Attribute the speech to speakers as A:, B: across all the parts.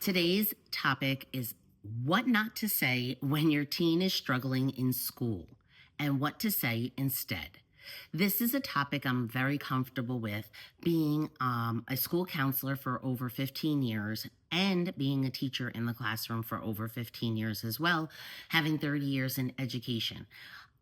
A: Today's topic is what not to say when your teen is struggling in school and what to say instead. This is a topic I'm very comfortable with, being a school counselor for over 15 years and being a teacher in the classroom for over 15 years as well, having 30 years in education.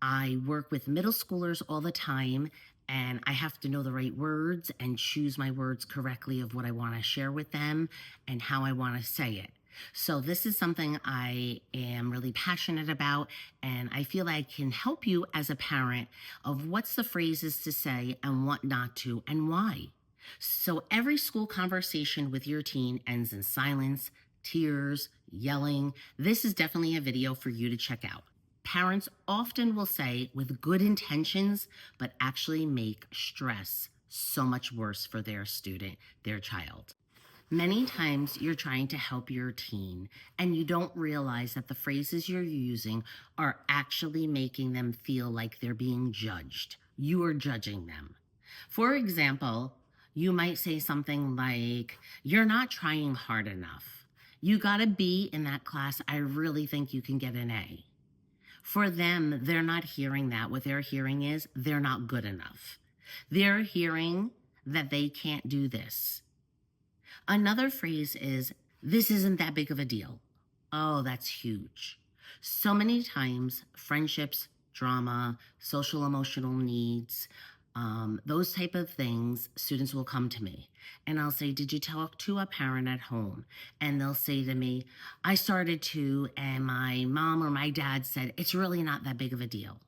A: I work with middle schoolers all the time, and I have to know the right words and choose my words correctly of what I want to share with them and how I want to say it. So, this is something I am really passionate about, and I feel I can help you as a parent of what's the phrases to say and what not to, and why. So, every school conversation with your teen ends in silence, tears, yelling. This is definitely a video for you to check out. Parents often will say with good intentions, but actually make stress so much worse for their student, their child. Many times you're trying to help your teen and you don't realize that the phrases you're using are actually making them feel like they're being judged. You are judging them. For example, you might say something like, "You're not trying hard enough. You got a B in that class. I really think you can get an A." For them, they're not hearing that. What they're hearing is they're not good enough. They're hearing that they can't do this. Another phrase is, "This isn't that big of a deal." Oh, that's huge. So many times, friendships, drama, social emotional needs, those type of things, students will come to me and I'll say, "Did you talk to a parent at home?" And they'll say to me, "I started to, and my mom or my dad said it's really not that big of a deal."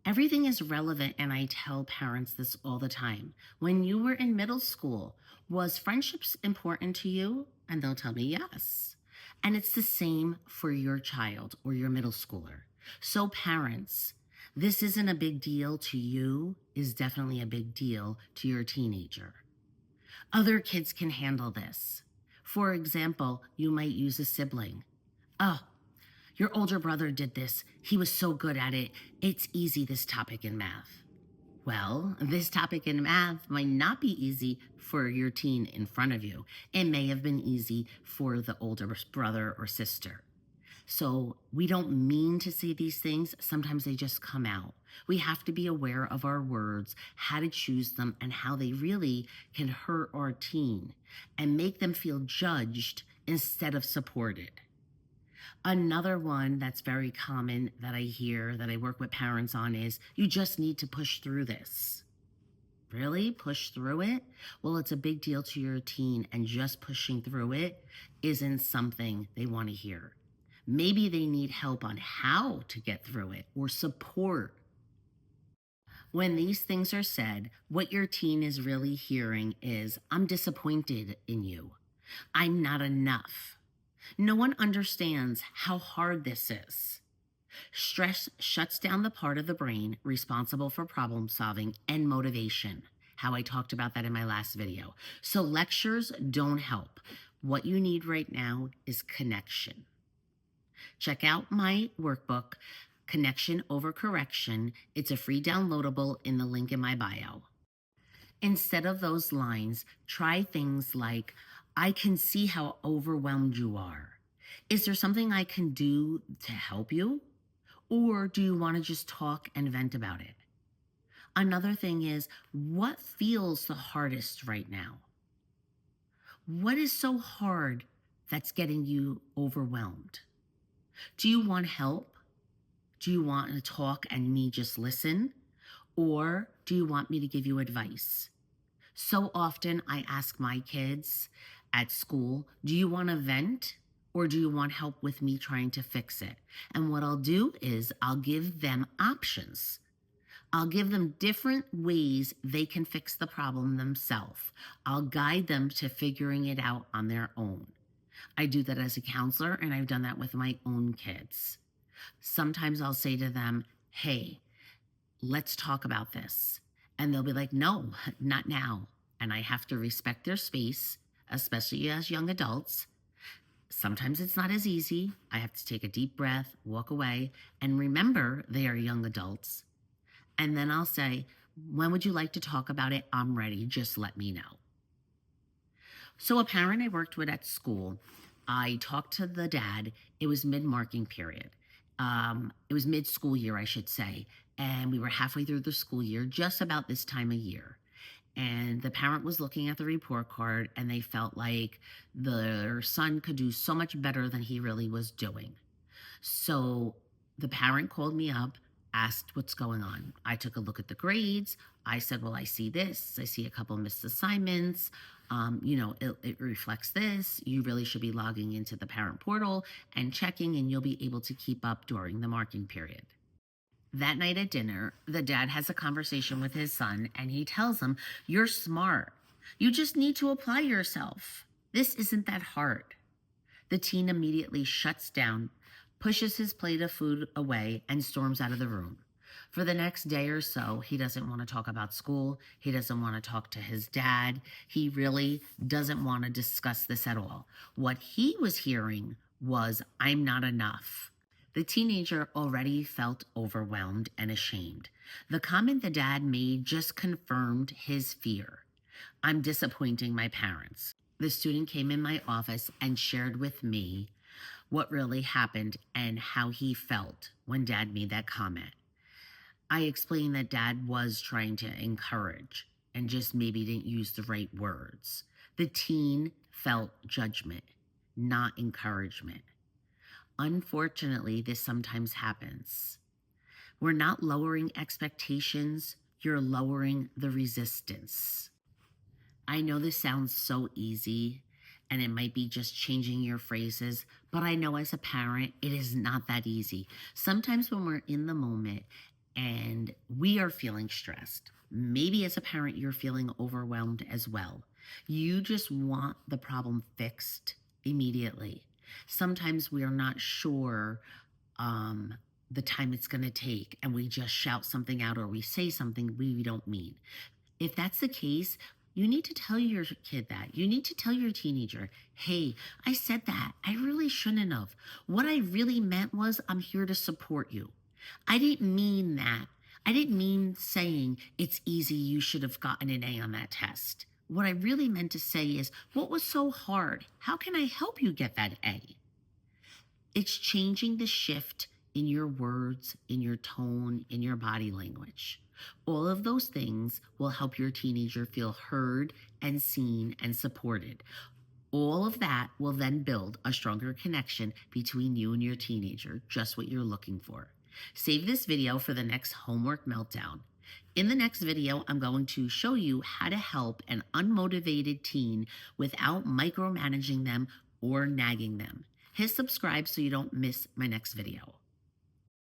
A: Everything is relevant, and I tell parents this all the time. When you were in middle school, was friendships important to you? And they'll tell me yes. And it's the same for your child or your middle schooler. So, parents, this isn't a big deal to you, is definitely a big deal to your teenager. Other kids can handle this. For example, you might use a sibling. "Oh, your older brother did this. He was so good at it. It's easy, this topic in math." Well, this topic in math might not be easy for your teen in front of you. It may have been easy for the older brother or sister. So we don't mean to say these things. Sometimes they just come out. We have to be aware of our words, how to choose them, and how they really can hurt our teen and make them feel judged instead of supported. Another one that's very common that I hear that I work with parents on is, "You just need to push through this." Really? Push through it? Well, it's a big deal to your teen, and just pushing through it isn't something they want to hear. Maybe they need help on how to get through it or support. When these things are said, what your teen is really hearing is, "I'm disappointed in you. I'm not enough." No one understands how hard this is. Stress shuts down the part of the brain responsible for problem solving and motivation. How I talked about that in my last video. So lectures don't help. What you need right now is connection. Check out my workbook, Connection Over Correction. It's a free downloadable in the link in my bio. Instead of those lines, try things like, "I can see how overwhelmed you are. Is there something I can do to help you? Or do you want to just talk and vent about it?" Another thing is, what feels the hardest right now? What is so hard that's getting you overwhelmed? Do you want help? Do you want to talk and me just listen? Or do you want me to give you advice? So often I ask my kids at school, "Do you want to vent or do you want help with me trying to fix it?" And what I'll do is I'll give them options. I'll give them different ways they can fix the problem themselves. I'll guide them to figuring it out on their own. I do that as a counselor, and I've done that with my own kids. Sometimes I'll say to them, "Hey, let's talk about this." And they'll be like, "No, not now." And I have to respect their space, especially as young adults. Sometimes it's not as easy. I have to take a deep breath, walk away, and remember they are young adults. And then I'll say, "When would you like to talk about it? I'm ready. Just let me know." So, a parent I worked with at school, I talked to the dad. It was mid-marking period. It was mid-school year, I should say. And we were halfway through the school year, just about this time of year. And the parent was looking at the report card and they felt like their son could do so much better than he really was doing. So the parent called me up, asked what's going on. I took a look at the grades. I said, well, I see this. I see a couple missed assignments. It reflects this. You really should be logging into the parent portal and checking, and you'll be able to keep up during the marking period. That night at dinner, the dad has a conversation with his son and he tells him, you're smart. You just need to apply yourself. This isn't that hard. The teen immediately shuts down, pushes his plate of food away, and storms out of the room. For the next day or so, he doesn't want to talk about school. He doesn't want to talk to his dad. He really doesn't want to discuss this at all. What he was hearing was, I'm not enough. The teenager already felt overwhelmed and ashamed. The comment the dad made just confirmed his fear. I'm disappointing my parents. The student came in my office and shared with me what really happened and how he felt when dad made that comment. I explained that dad was trying to encourage and just maybe didn't use the right words. The teen felt judgment, not encouragement. Unfortunately, this sometimes happens. We're not lowering expectations, you're lowering the resistance. I know this sounds so easy and it might be just changing your phrases, but I know as a parent, it is not that easy. Sometimes when we're in the moment and we are feeling stressed, maybe as a parent, you're feeling overwhelmed as well. You just want the problem fixed immediately. Sometimes we are not sure the time it's going to take, and we just shout something out or we say something we don't mean. If that's the case, you need to tell your kid that. You need to tell your teenager, hey, I said that. I really shouldn't have. What I really meant was I'm here to support you. I didn't mean that. I didn't mean saying it's easy, you should have gotten an A on that test. What I really meant to say is, what was so hard? How can I help you get that A? It's changing the shift in your words, in your tone, in your body language. All of those things will help your teenager feel heard and seen and supported. All of that will then build a stronger connection between you and your teenager, just what you're looking for. Save this video for the next homework meltdown. In the next video, I'm going to show you how to help an unmotivated teen without micromanaging them or nagging them. Hit subscribe so you don't miss my next video.